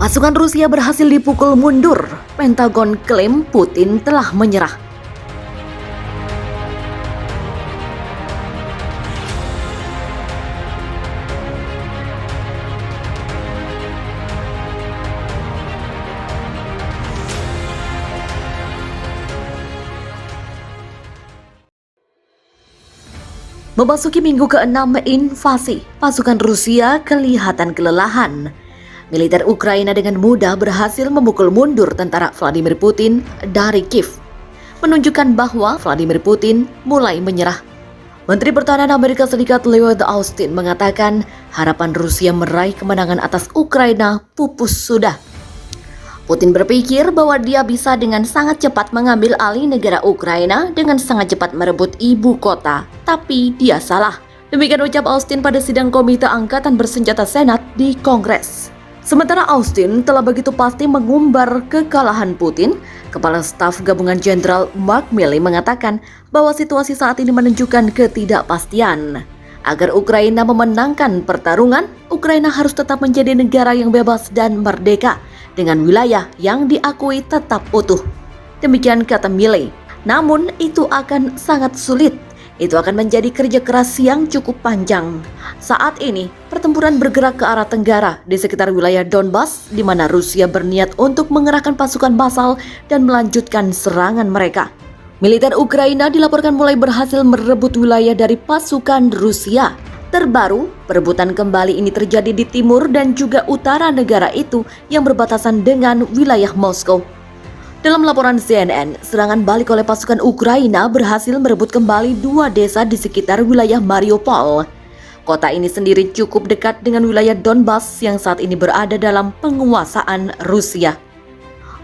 Pasukan Rusia berhasil dipukul mundur. Pentagon klaim Putin telah menyerah. Memasuki minggu ke-6 invasi, pasukan Rusia kelihatan kelelahan. Militer Ukraina dengan mudah berhasil memukul mundur tentara Vladimir Putin dari Kiev, menunjukkan bahwa Vladimir Putin mulai menyerah. Menteri Pertahanan Amerika Serikat Lloyd Austin mengatakan harapan Rusia meraih kemenangan atas Ukraina pupus sudah. Putin berpikir bahwa dia bisa dengan sangat cepat mengambil alih negara Ukraina dengan sangat cepat merebut ibu kota, tapi dia salah. Demikian ucap Austin pada sidang Komite Angkatan Bersenjata Senat di Kongres. Sementara Austin telah begitu pasti mengumbar kekalahan Putin, Kepala Staf Gabungan Jenderal Mark Milley mengatakan bahwa situasi saat ini menunjukkan ketidakpastian. Agar Ukraina memenangkan pertarungan, Ukraina harus tetap menjadi negara yang bebas dan merdeka, dengan wilayah yang diakui tetap utuh. Demikian kata Milley. Namun itu akan sangat sulit. Itu akan menjadi kerja keras yang cukup panjang. Saat ini, pertempuran bergerak ke arah tenggara di sekitar wilayah Donbas, di mana Rusia berniat untuk mengerahkan pasukan massal dan melanjutkan serangan mereka. Militer Ukraina dilaporkan mulai berhasil merebut wilayah dari pasukan Rusia. Terbaru, perebutan kembali ini terjadi di timur dan juga utara negara itu yang berbatasan dengan wilayah Moskow. Dalam laporan CNN, serangan balik oleh pasukan Ukraina berhasil merebut kembali 2 desa di sekitar wilayah Mariupol. Kota ini sendiri cukup dekat dengan wilayah Donbas yang saat ini berada dalam penguasaan Rusia.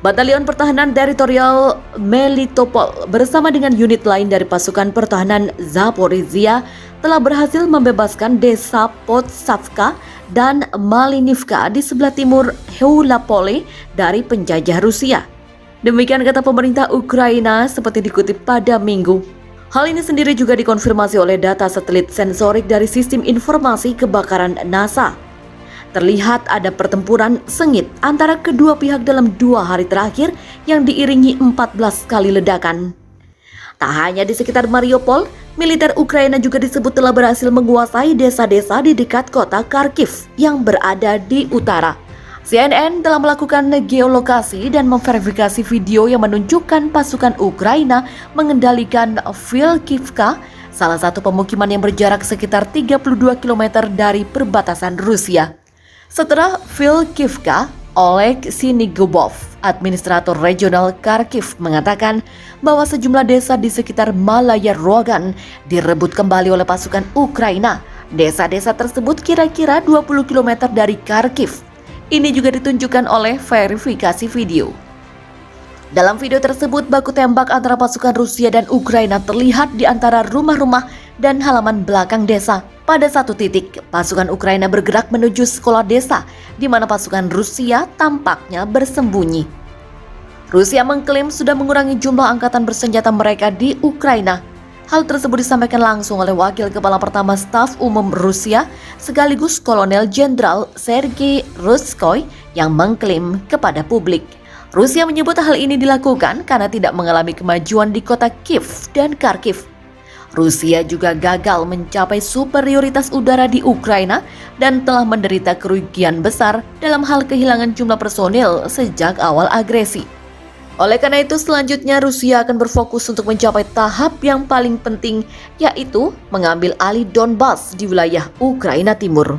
Batalion Pertahanan Teritorial Melitopol bersama dengan unit lain dari pasukan pertahanan Zaporizhia telah berhasil membebaskan desa Podsavka dan Malinivka di sebelah timur Heulapole dari penjajah Rusia. Demikian kata pemerintah Ukraina seperti dikutip pada Minggu. Hal ini sendiri juga dikonfirmasi oleh data satelit sensorik dari Sistem Informasi Kebakaran NASA. Terlihat ada pertempuran sengit antara kedua pihak dalam 2 hari terakhir yang diiringi 14 kali ledakan. Tak hanya di sekitar Mariupol, militer Ukraina juga disebut telah berhasil menguasai desa-desa di dekat kota Kharkiv yang berada di utara. CNN telah melakukan geolokasi dan memverifikasi video yang menunjukkan pasukan Ukraina mengendalikan Vilkivka, salah satu pemukiman yang berjarak sekitar 32 km dari perbatasan Rusia. Setelah Vilkivka, Oleg Sinigubov, administrator regional Kharkiv, mengatakan bahwa sejumlah desa di sekitar Malaya Rogan direbut kembali oleh pasukan Ukraina. Desa-desa tersebut kira-kira 20 km dari Kharkiv. Ini juga ditunjukkan oleh verifikasi video. Dalam video tersebut, baku tembak antara pasukan Rusia dan Ukraina terlihat di antara rumah-rumah dan halaman belakang desa. Pada satu titik, pasukan Ukraina bergerak menuju sekolah desa, di mana pasukan Rusia tampaknya bersembunyi. Rusia mengklaim sudah mengurangi jumlah angkatan bersenjata mereka di Ukraina. Hal tersebut disampaikan langsung oleh Wakil Kepala Pertama Staf Umum Rusia, sekaligus Kolonel Jenderal Sergei Ruskoy, yang mengklaim kepada publik. Rusia menyebut hal ini dilakukan karena tidak mengalami kemajuan di kota Kiev dan Kharkiv. Rusia juga gagal mencapai superioritas udara di Ukraina dan telah menderita kerugian besar dalam hal kehilangan jumlah personil sejak awal agresi. Oleh karena itu, selanjutnya Rusia akan berfokus untuk mencapai tahap yang paling penting, yaitu mengambil alih Donbas di wilayah Ukraina Timur.